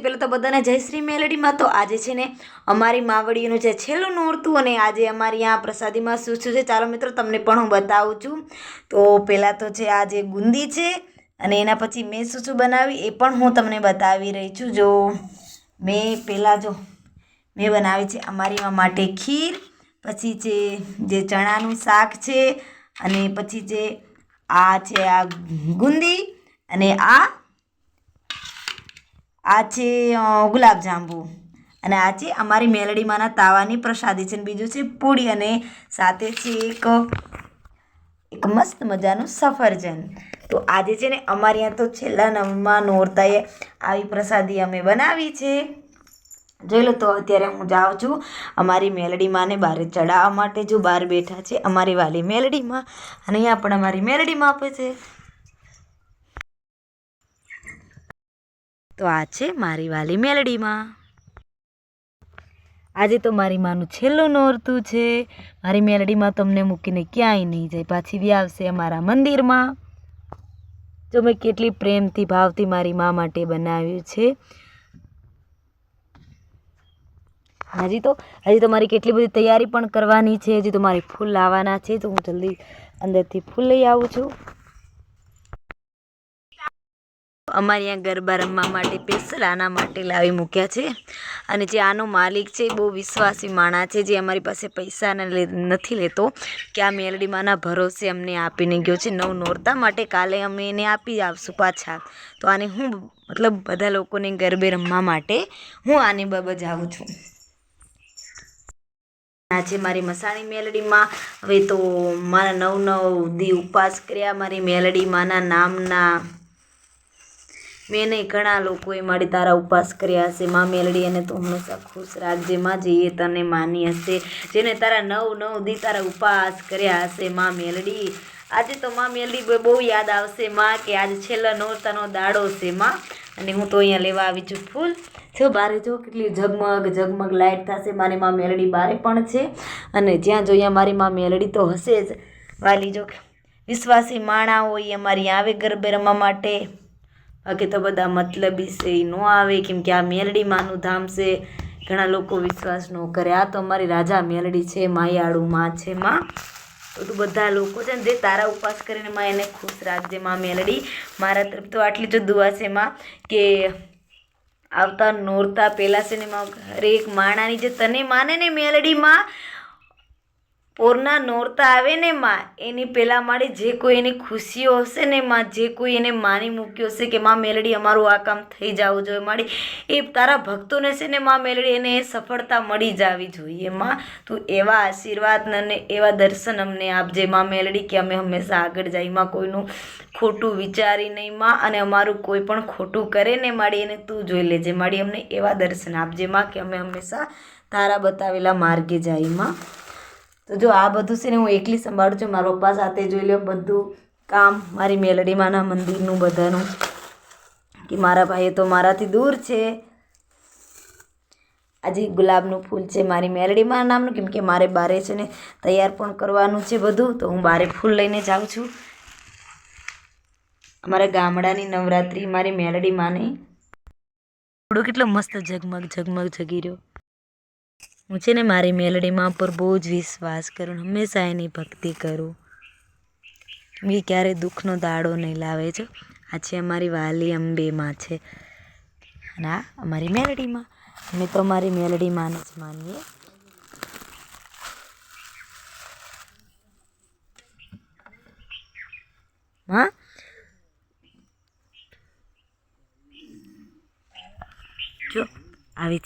પહેલાં તો બધાને જય શ્રી મેલડીમાં. તો આજે છે ને અમારી માવડીનું જે છેલ્લું નોરતું અને આજે અમારી આ પ્રસાદીમાં શું શું છે ચાલો મિત્રો તમને પણ હું બતાવું છું. તો પહેલાં તો છે આ જે ગુંદી છે અને એના પછી મેં શું શું બનાવી એ પણ હું તમને બતાવી રહી છું. જો મેં બનાવી છે અમારી માટે ખીર, પછી છે જે ચણાનું શાક છે અને પછી છે આ ગુંદી અને આ છે ગુલાબજાંબુ અને આ છે અમારી મેલડીમાંના તાવાની પ્રસાદી છે. બીજું છે પૂરી અને સાથે છે એક મસ્ત મજાનું સફરજન. તો આજે છે ને અમારી ત્યાં તો છેલ્લા 9મા નોરતાએ આવી પ્રસાદી અમે બનાવી છે. જોઈ લો. તો અત્યારે હું જાઉં છું અમારી મેલડીમાંને બહાર ચડાવવા માટે. જો બહાર બેઠા છે અમારી વાલી મેલડીમાં અને અહીંયા પણ અમારી મેલડીમાં આપે છે. તો આ છે મારી વાલી મેલડીમાં. આજે તો મારી માનું છેલ્લું નોરતું છે. મારી મેલડીમાં તમને મૂકીને ક્યાંય નહીં જાય, પાછી બી આવશે અમારા મંદિરમાં. જો મેં કેટલી પ્રેમથી ભાવથી મારી મા માટે બનાવ્યું છે. હજી તો મારી કેટલી બધી તૈયારી પણ કરવાની છે. હજી તો મારી ફૂલ લાવવાના છે. તો હું જલ્દી અંદરથી ફૂલ લઈ આવું છું. અમારે અહીંયા ગરબા રમવા માટે સ્પેશિયલ આના માટે લાવી મૂક્યા છે. અને જે આનો માલિક છે બહુ વિશ્વાસી માણસ છે, જે અમારી પાસે પૈસા નથી લેતો, કે આ મેલડીમાંના ભરોસે અમને આપીને ગયો છે 9 નોરતા માટે. કાલે અમે એને આપી આવશું પાછા. તો આને હું બધા લોકોને ગરબે રમવા માટે હું આને બજાવું છું. આ છે મારી મસાણી મેલડીમાં. હવે તો મારા 9 દી ઉપવાસ કર્યા મારી મેલડીમાંના નામના. મેં નહીં, ઘણા લોકોએ મારી તારા ઉપવાસ કર્યા હશે. મા મેલડી અને તું હંમેશા ખુશ રાખજે માં, જે તને માની હશે, જેને તારા 9 દી તારા ઉપવાસ કર્યા હશે મા મેલડી. આજે તો મા મેલડી બહુ યાદ આવશે માં, કે આજે છેલ્લા નોરતાનો દાડો છે માં. અને હું તો અહીંયા લેવા આવી છું ફૂલ. જો બારે જો કેટલી ઝગમગ લાઇટ થશે. મારી મા મેલડી બારે પણ છે અને જ્યાં જોઈએ મારી મા મેલડી તો હશે જ. વાલી જો વિશ્વાસી માણા હોય અમારી આવે ગરબે રમવા માટે. બાકી તો બધા મતલબી છે એ ન આવે, કેમ કે આ મેલડી માનું ધામ છે. ઘણા લોકો વિશ્વાસ ન કરે. આ તો અમારી રાજા મેલડી છે, માયાળુ માં છે માં. તો બધા લોકો છે ને જે તારા ઉપવાસ કરીને માં એને ખુશ રાખજે માં મેલડી. મારા તરફ તો આટલી જ દુઆ છે માં, કે આવતા નોરતા પહેલાં છે ને માં હરેક માણાની જે તને માને ને મેલડી માં, પોરના નોરતા આવે ને માં, એની પહેલાં મારી જે કોઈ એની ખુશીઓ હશે ને માં, જે કોઈ એને માની મૂક્યો હશે કે માં મેલડી અમારું આ કામ થઈ જવું જોઈએ મારી, એ તારા ભક્તોને છે ને માં મેલડી એને સફળતા મળી જવી જોઈએ માં. તું એવા આશીર્વાદ અને એવા દર્શન અમને આપજે માં મેલડી, કે અમે હંમેશા આગળ જઈએ માં, કોઈનું ખોટું વિચારી નહીં માં. અને અમારું કોઈ પણ ખોટું કરે ને માડી એને તું જોઈ લેજે માડી. અમને એવા દર્શન આપજે માં, કે અમે હંમેશા તારા બતાવેલા માર્ગે જઈએ માં. તો જો આ બધું છે ને હું એકલી સંભાળું છું. મારા પપ્પા સાથે જોઈ લો બધું કામ મારી મેલડીમાંના મંદિરનું બધાનું, કે મારા ભાઈઓ તો મારાથી દૂર છે. આજે ગુલાબનું ફૂલ છે મારી મેલડીમાં નામનું, કેમ કે મારે બારે છે ને તૈયાર પણ કરવાનું છે બધું. તો હું બારે ફૂલ લઈને જાઉં છું. અમારા ગામડાની નવરાત્રિ મારી મેલડીમાંની થોડો કેટલો મસ્ત ઝગમગ જગી રહ્યો. હું છે ને મારી મેલડીમાં પર બહુ જ વિશ્વાસ કરું, હંમેશા એની ભક્તિ કરું. મેં ક્યારેય દુઃખનો દાડો નહીં લાવે છે. આ છે અમારી વાલી અંબેમાં છે અને આ અમારી મેલડીમાં. અમે તો અમારી મેલડીમાં જ માનીએ. હા, જો આવી